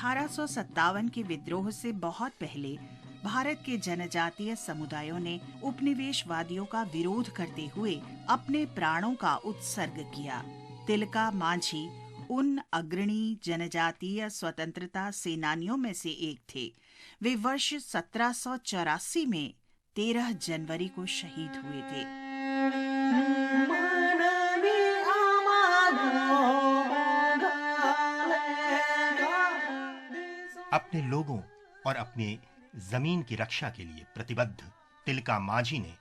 1857 के विद्रोह से बहुत पहले भारत के जनजातीय समुदायों ने उपनिवेशवादियों का विरोध करते हुए अपने प्राणों का उत्सर्ग किया। तिलका मांझी उन अग्रणी जनजातीय स्वतंत्रता सेनानियों में से एक थे। वे वर्ष 1784 में 13 जनवरी को शहीद हुए थे। अपने लोगों और अपने जमीन की रक्षा के लिए प्रतिबद्ध तिलका मांझी ने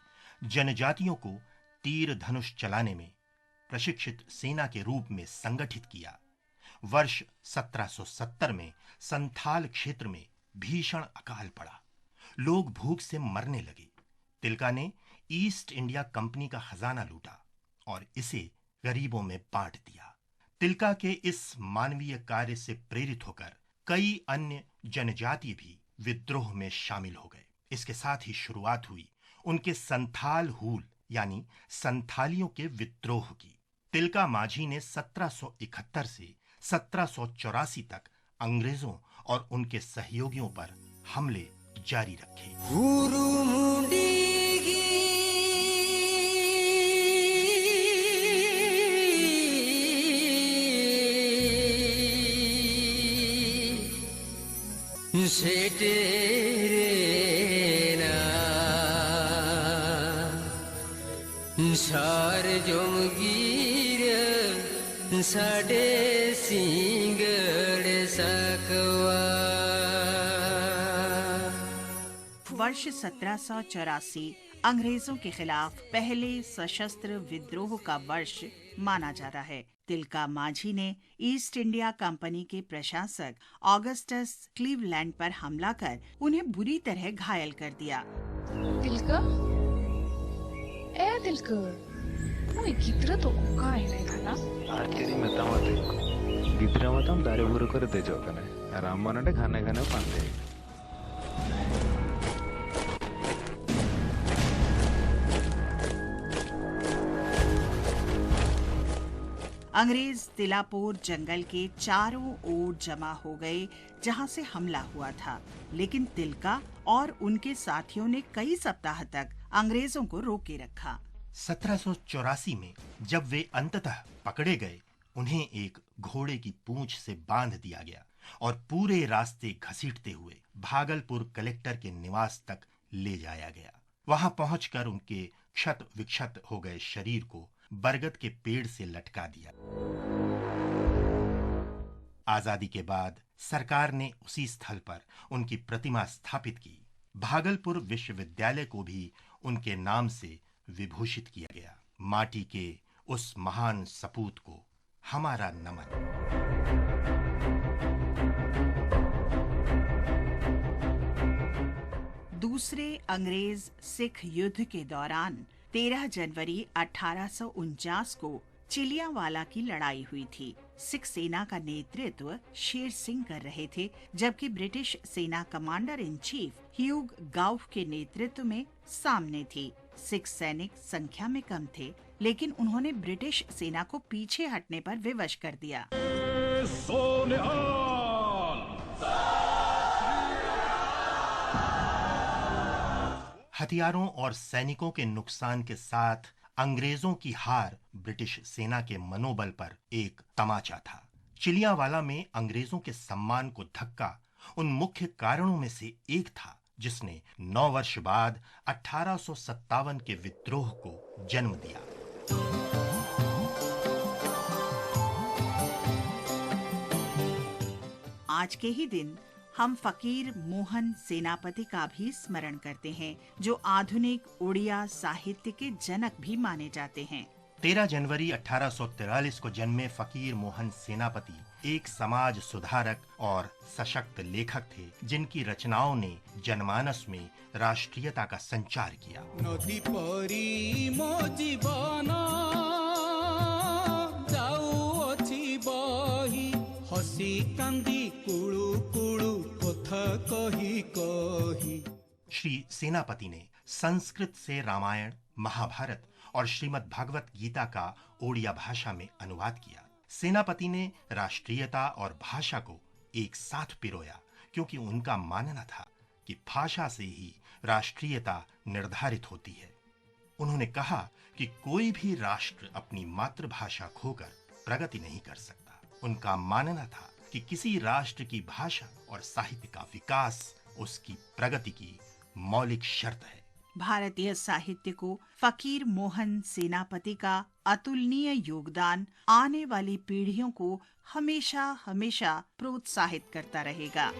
जनजातियों को तीर धनुष चलाने में प्रशिक्षित सेना के रूप में संगठित किया। वर्ष 1770 में संथाल क्षेत्र में भीषण अकाल पड़ा। लोग भूख से मरने लगे। तिलका ने ईस्ट इंडिया कंपनी का खजाना लूटा और इसे गरीबों में बांट दिया। तिलका के इस मानवीय कार्य से प्रेरित होकर कई अन्य जनजाति भी विद्रोह में शामिल हो गए। इसके साथ ही शुरुआत हुई उनके संथाल हूल यानी संथालियों के विद्रोह की। तिलका मांझी ने 1771 से 1784 तक अंग्रेजों और उनके सहयोगियों पर हमले जारी रखे। सार जोमगीर साडे सिंगड़ सकवा। वर्ष 1784 अंग्रेजों के खिलाफ पहले सशस्त्र विद्रोह का वर्ष माना जाता है। तिलका मांझी ने ईस्ट इंडिया कंपनी के प्रशासक ऑगस्टस क्लीवलैंड पर हमला कर उन्हें बुरी तरह घायल कर दिया। तिलका तिलका मुई कितरा तो काय नाही खाना आचरी मतामते दित्रा मतम दारे बुरो कर दे जोकने राममनटे खाने खाने पांदे। अंग्रेज तिलापोर जंगल के चारों ओर जमा हो गए जहां से हमला हुआ था, लेकिन तिलका और उनके साथियों ने कई सप्ताह तक अंग्रेजों को रोके रखा। 1784 में जब वे अंततः पकड़े गए, उन्हें एक घोड़े की पूंछ से बांध दिया गया और पूरे रास्ते घसीटते हुए भागलपुर कलेक्टर के निवास तक ले जाया गया। वहां पहुंचकर उनके क्षत विक्षत हो गए शरीर को बरगद के पेड़ से लटका दिया। आजादी के बाद सरकार ने उसी स्थल पर उनकी प्रतिमा स्थापित की। भागलपुर विश्वविद्यालय को भी उनके नाम से विभूषित किया गया। माटी के उस महान सपूत को हमारा नमन। दूसरे अंग्रेज सिख युद्ध के दौरान 13 जनवरी 1849 को चिलियांवाला की लड़ाई हुई थी। सिख सेना का नेतृत्व शेर सिंह कर रहे थे, जबकि ब्रिटिश सेना कमांडर इन चीफ ह्यूग गाउफ के नेतृत्व में सामने थी। सिख सैनिक संख्या में कम थे, लेकिन उन्होंने ब्रिटिश सेना को पीछे हटने पर विवश कर दिया। हथियारों और सैनिकों के नुकसान के साथ अंग्रेजों की हार ब्रिटिश सेना के मनोबल पर एक तमाचा था। चिलियांवाला में अंग्रेजों के सम्मान को धक्का उन मुख्य कारणों में से एक था जिसने 9 वर्ष बाद 1857 के विद्रोह को जन्म दिया। आज के ही दिन हम फकीर मोहन सेनापति का भी स्मरण करते हैं, जो आधुनिक उड़िया साहित्य के जनक भी माने जाते हैं। 13 जनवरी 1843 को जन्मे फकीर मोहन सेनापति एक समाज सुधारक और सशक्त लेखक थे, जिनकी रचनाओं ने जनमानस में राष्ट्रीयता का संचार किया। नदी परी मो जीवन जाऊअछि बही हसी कांदी कुळु कुळु कथा कही कही। श्री सेनापति ने संस्कृत से रामायण, महाभारत और श्रीमद् भागवत गीता का ओडिया भाषा में अनुवाद किया। सेनापति ने राष्ट्रीयता और भाषा को एक साथ पिरोया, क्योंकि उनका मानना था कि भाषा से ही राष्ट्रीयता निर्धारित होती है। उन्होंने कहा कि कोई भी राष्ट्र अपनी मातृभाषा खोकर प्रगति नहीं कर सकता। उनका मानना था कि किसी राष्ट्र की भाषा और साहित्य का विकास उसकी प्रगति की मौलिक शर्त है। भारतीय साहित्य को फकीर मोहन सेनापति का अतुलनीय योगदान आने वाली पीढ़ियों को हमेशा हमेशा प्रोत्साहित करता रहेगा।